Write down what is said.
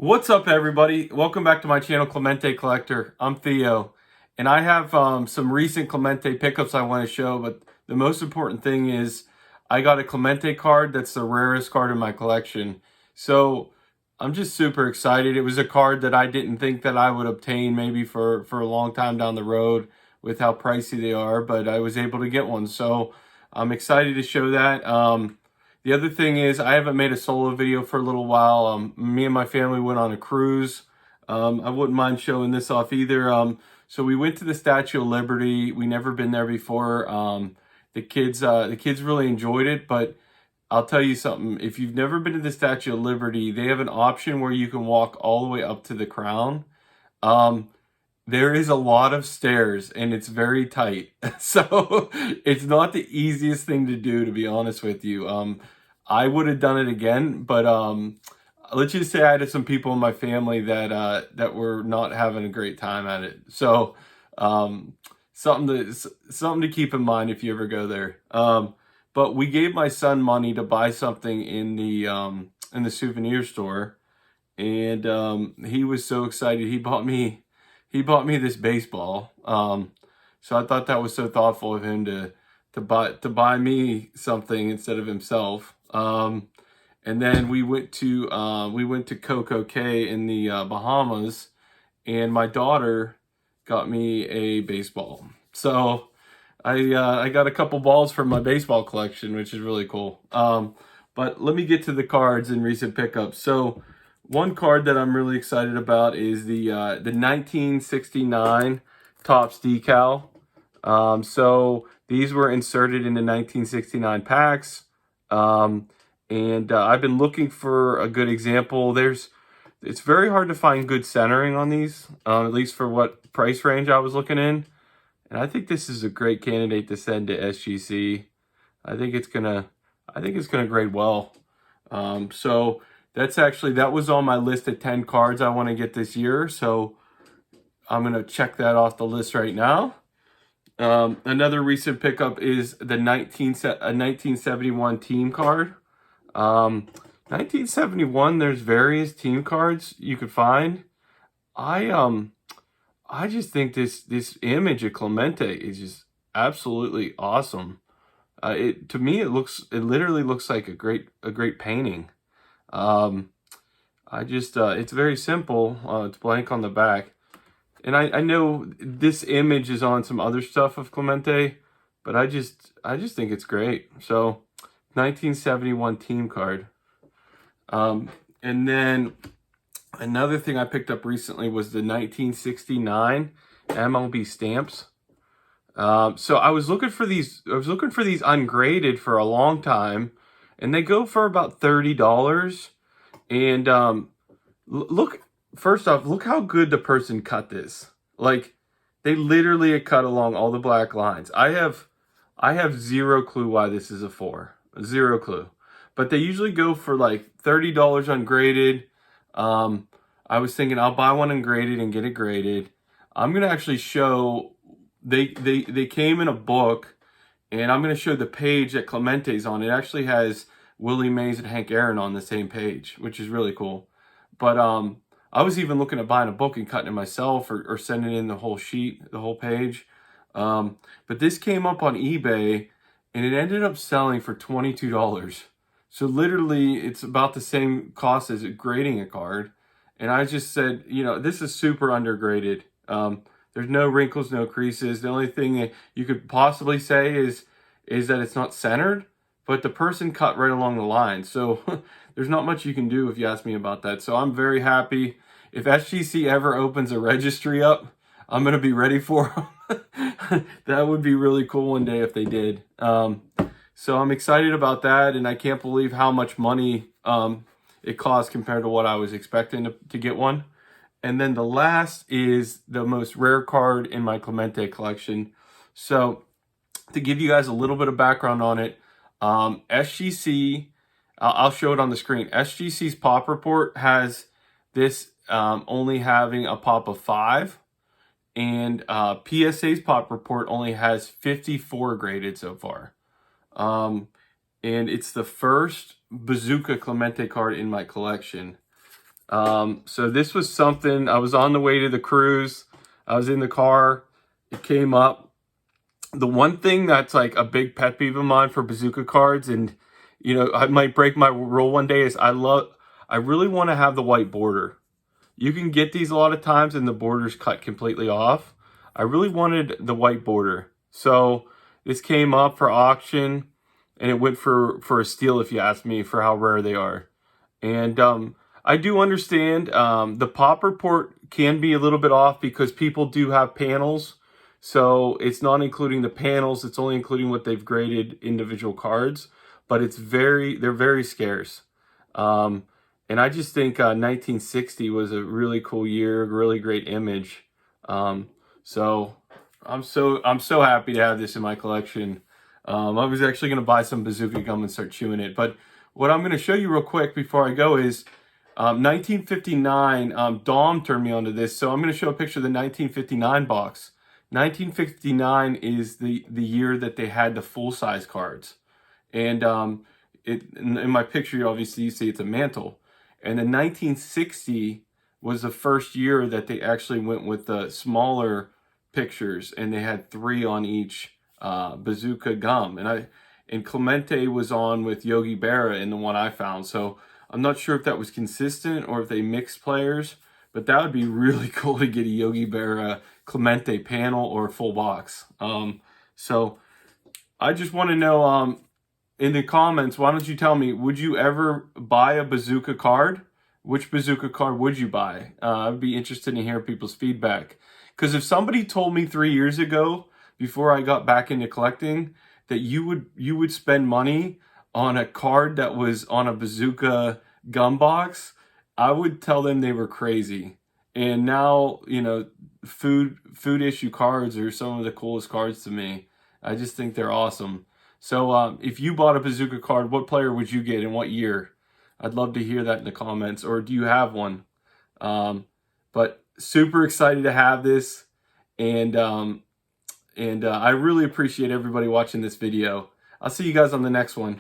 What's up, everybody? Welcome back to my channel, Clemente Collector. I'm Theo, and I have some recent Clemente pickups I want to show, but the most important thing is I got a Clemente card that's the rarest card in my collection. So I'm just super excited. It was a card that I didn't think that I would obtain maybe for a long time down the road with how pricey they are, but I was able to get one. So I'm excited to show that. The other thing is I haven't made a solo video for a little while. Me and my family went on a cruise. I wouldn't mind showing this off either. So we went to the Statue of Liberty. We never been there before. The kids really enjoyed it, but I'll tell you something. If you've never been to the Statue of Liberty, they have an option where you can walk all the way up to the crown. There is a lot of stairs and it's very tight. So it's not the easiest thing to do, to be honest with you. I would have done it again, but let's just say I had some people in my family that were not having a great time at it. So something to keep in mind if you ever go there. But we gave my son money to buy something in the souvenir store, and he was so excited. He bought me this baseball. So I thought that was so thoughtful of him to buy me something instead of himself. And then we went to Coco Cay in the Bahamas, and my daughter got me a baseball. So I got a couple balls from my baseball collection, which is really cool. But let me get to the cards and recent pickups. So one card that I'm really excited about is the 1969 Topps decal. So these were inserted into 1969 packs. And I've been looking for a good example. It's very hard to find good centering on these, at least for what price range I was looking in. And I think this is a great candidate to send to SGC. I think it's gonna grade well. So that was on my list of 10 cards I want to get this year. So I'm gonna check that off the list right now. Another recent pickup is the 1971 team card. 1971, there's various team cards you could find. I just think this image of Clemente is just absolutely awesome. To me, it literally looks like a great painting. It's very simple. It's blank on the back. And I know this image is on some other stuff of Clemente, but I just think it's great. So 1971 team card. And then another thing I picked up recently was the 1969 MLB stamps. So I was looking for these ungraded for a long time, and they go for about $30. And first off, look how good the person cut this. Like, they literally cut along all the black lines. I have zero clue why this is a 4. Zero clue. But they usually go for like $30 ungraded. I was thinking I'll buy one ungraded and get it graded. I'm gonna actually show they came in a book, and I'm gonna show the page that Clemente's on. It actually has Willie Mays and Hank Aaron on the same page, which is really cool. But I was even looking at buying a book and cutting it myself, or sending in the whole sheet, the whole page. But this came up on eBay, and it ended up selling for $22. So literally, it's about the same cost as grading a card. And I just said, this is super undergraded. There's no wrinkles, no creases. The only thing that you could possibly say is that it's not centered, but the person cut right along the line. So there's not much you can do if you ask me about that. So I'm very happy. If SGC ever opens a registry up, I'm going to be ready for them. That would be really cool one day if they did. So I'm excited about that, and I can't believe how much money it costs compared to what I was expecting to get one. And then the last is the most rare card in my Clemente collection. So to give you guys a little bit of background on it, SGC, I'll show it on the screen. SGC's pop report has this only having a pop of 5. And PSA's pop report only has 54 graded so far. And it's the first Bazooka Clemente card in my collection. So this was something, I was on the way to the cruise. I was in the car. It came up. The one thing that's like a big pet peeve of mine for Bazooka cards, and you know, I might break my rule one day, is I really want to have the white border. You can get these a lot of times and the border's cut completely off. I really wanted the white border. So this came up for auction and it went for a steal, if you ask me, for how rare they are. And I do understand the pop report can be a little bit off because people do have panels. So it's not including the panels, it's only including what they've graded individual cards. But they're very scarce. And I just think 1960 was a really cool year, really great image. So I'm so happy to have this in my collection. I was actually going to buy some Bazooka gum and start chewing it. But what I'm going to show you real quick before I go is 1959. Dom turned me onto this, so I'm going to show a picture of the 1959 box. 1959 is the year that they had the full-size cards. And in my picture, obviously, you see it's a mantle. And then 1960 was the first year that they actually went with the smaller pictures, and they had 3 on each Bazooka gum. And Clemente was on with Yogi Berra in the one I found. So I'm not sure if that was consistent or if they mixed players, but that would be really cool to get a Yogi Berra Clemente panel or a full box. So I just want to know in the comments, why don't you tell me, would you ever buy a Bazooka card? Which Bazooka card would you buy? I'd be interested in hearing people's feedback. Because if somebody told me 3 years ago, before I got back into collecting, that you would spend money on a card that was on a Bazooka gum box, I would tell them they were crazy. And now, you know, food issue cards are some of the coolest cards to me. I just think they're awesome. So if you bought a Bazooka card, what player would you get and what year? I'd love to hear that in the comments. Or do you have one? But super excited to have this. And I really appreciate everybody watching this video. I'll see you guys on the next one.